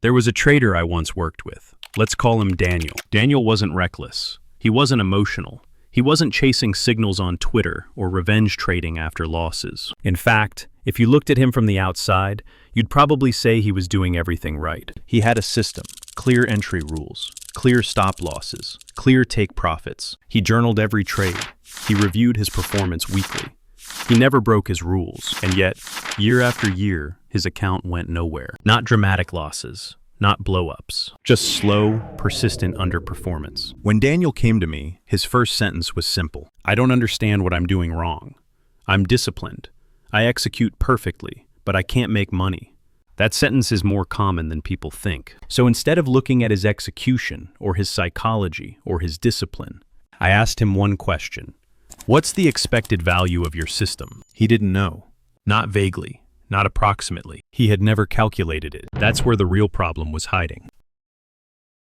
There was a trader I once worked with. Let's call him Daniel. Daniel wasn't reckless. He wasn't emotional. He wasn't chasing signals on Twitter or revenge trading after losses. In fact, if you looked at him from the outside, you'd probably say he was doing everything right. He had a system, clear entry rules, clear stop losses, clear take profits. He journaled every trade. He reviewed his performance weekly. He never broke his rules, and yet, year after year, his account went nowhere. Not dramatic losses, not blowups, just slow, persistent underperformance. When Daniel came to me, his first sentence was simple. I don't understand what I'm doing wrong. I'm disciplined. I execute perfectly, but I can't make money. That sentence is more common than people think. So instead of looking at his execution, or his psychology, or his discipline, I asked him one question. What's the expected value of your system? He didn't know. Not vaguely, not approximately. He had never calculated it. That's where the real problem was hiding.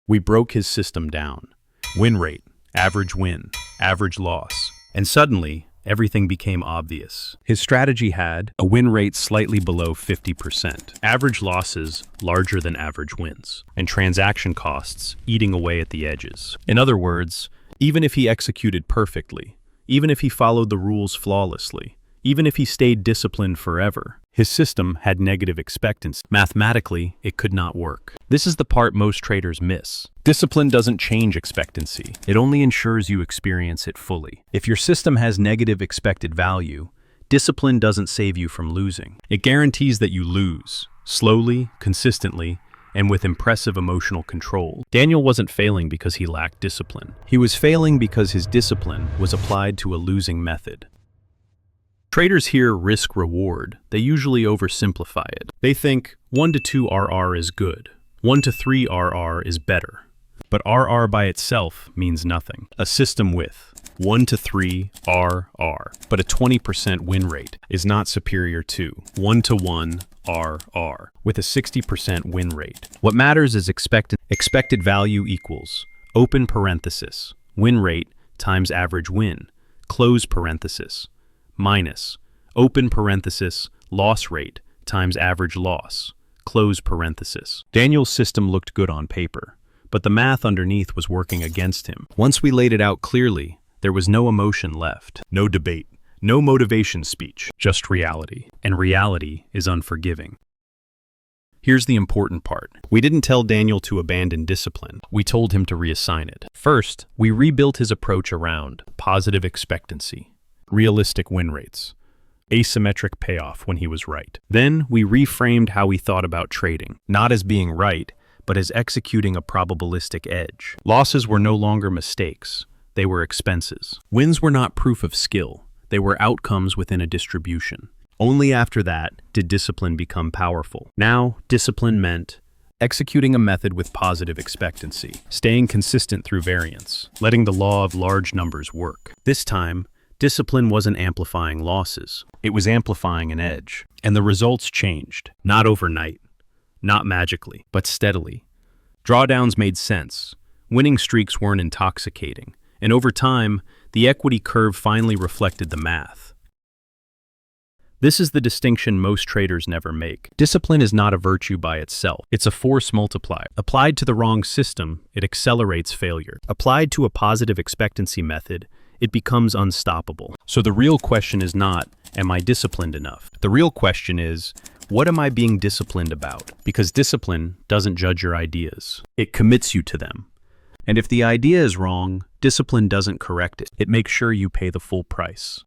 We broke his system down. Win rate, average win, average loss. And suddenly, everything became obvious. His strategy had a win rate slightly below 50%, average losses larger than average wins, and transaction costs eating away at the edges. In other words, even if he executed perfectly, even if he followed the rules flawlessly, even if he stayed disciplined forever, his system had negative expectancy. Mathematically, it could not work. This is the part most traders miss. Discipline doesn't change expectancy. It only ensures you experience it fully. If your system has negative expected value, discipline doesn't save you from losing. It guarantees that you lose, slowly, consistently, and with impressive emotional control. Daniel wasn't failing because he lacked discipline. He was failing because his discipline was applied to a losing method. Traders hear risk-reward. They usually oversimplify it. They think 1 to 2 RR is good, 1 to 3 RR is better. But RR by itself means nothing. A system with 1 to 3 RR, but a 20% win rate is not superior to 1 to 1 RR with a 60% win rate. What matters is expected value equals open parenthesis win rate times average win, close parenthesis, minus open parenthesis loss rate times average loss, close parenthesis. Daniel's system looked good on paper, but the math underneath was working against him. Once we laid it out clearly, there was no emotion left, no debate, no motivation speech, just reality. And reality is unforgiving. Here's the important part. We didn't tell Daniel to abandon discipline. We told him to reassign it. First, we rebuilt his approach around positive expectancy, realistic win rates, asymmetric payoff when he was right. Then we reframed how we thought about trading, not as being right, but as executing a probabilistic edge. Losses were no longer mistakes. They were expenses. Wins were not proof of skill. They were outcomes within a distribution. Only after that did discipline become powerful. Now, discipline meant executing a method with positive expectancy, staying consistent through variance, letting the law of large numbers work. This time, discipline wasn't amplifying losses. It was amplifying an edge. And the results changed. Not overnight, not magically, but steadily. Drawdowns made sense. Winning streaks weren't intoxicating. And over time, the equity curve finally reflected the math. This is the distinction most traders never make. Discipline is not a virtue by itself. It's a force multiplier. Applied to the wrong system, it accelerates failure. Applied to a positive expectancy method, it becomes unstoppable. So the real question is not, am I disciplined enough? The real question is, what am I being disciplined about? Because discipline doesn't judge your ideas. It commits you to them. And if the idea is wrong, discipline doesn't correct it. It makes sure you pay the full price.